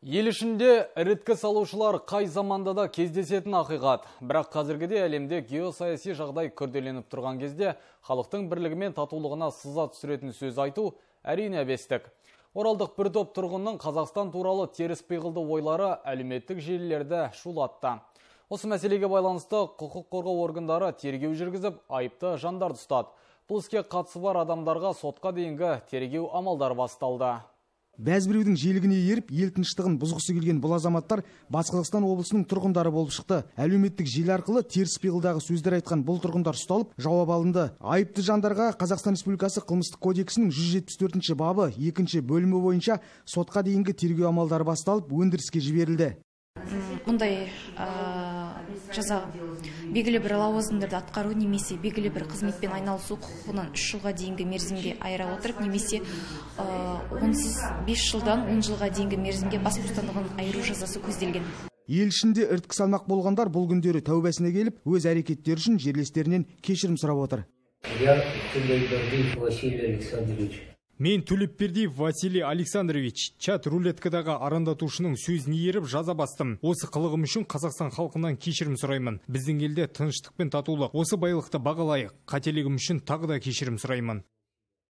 Ел ішінде іріткі салушылар қай заманда да кездесетін ақиқат. Бірақ қазіргіде әлемде геосаяси жағдай күрделеніп тұрған кезде халықтың бірлігі мен татулығына сызат түсіретін сөз айту әрине әбестік. Оралдық бір топ тұрғынның Қазақстан туралы теріс пиғылды ойлары әлеуметтік желілерді шулатты. Осы мәселеге байланысты құқық қорғау органдары тергеу жүргізіп, айыпты жандарды ұстады. Бұл іске қатысы бар адамдарға сотқа дейінгі тергеу амалдары басталды. Бәзбіреудің желігіне еріп, ел тыныштығын бұзғысы келген бұл азаматтар Батыс Қазақстан облысының тұрғындары болып шықты. Әлеуметтік желі арқылы теріс пиғылдағы сөздер айтқан бұл тұрғындар ұсталып, жауап алынды. Айыпты жандарға Қазақстан Республикасы қылмыстық кодексінің 174 бабы 2 бөлімі бойынша сотқа дейінгі тергеу амалдары басталып, өндіріске жіберілді. Мұндай жаза белгілі бір лауазымдарды атқару немесе белгілі бір қызметпен айналысу құқығынан 3 жылға дейінгі мерзімге айыра отырып, немесе онсыз 5 жылдан 10 жылға дейінгі мерзімге бас бостандығын айыру жазасы көзделген. Ел ішінде іріткі салмақ болғандар бұл күндері тәубасына келіп, өз әрекеттері үшін жерлестерінен кешірім сұрап отыр. Мен Төлепбердиев Василий Александрович, чат рулеткадағы арандатушының сөзін еріп жаза бастым. Осы қылығым үшін Қазақстан халқынан кешірім сұраймын. Біздің елде тыныштық пен татулық, осы байлықты бағалайық. Қателігім үшін тағы да кешірім сұраймын.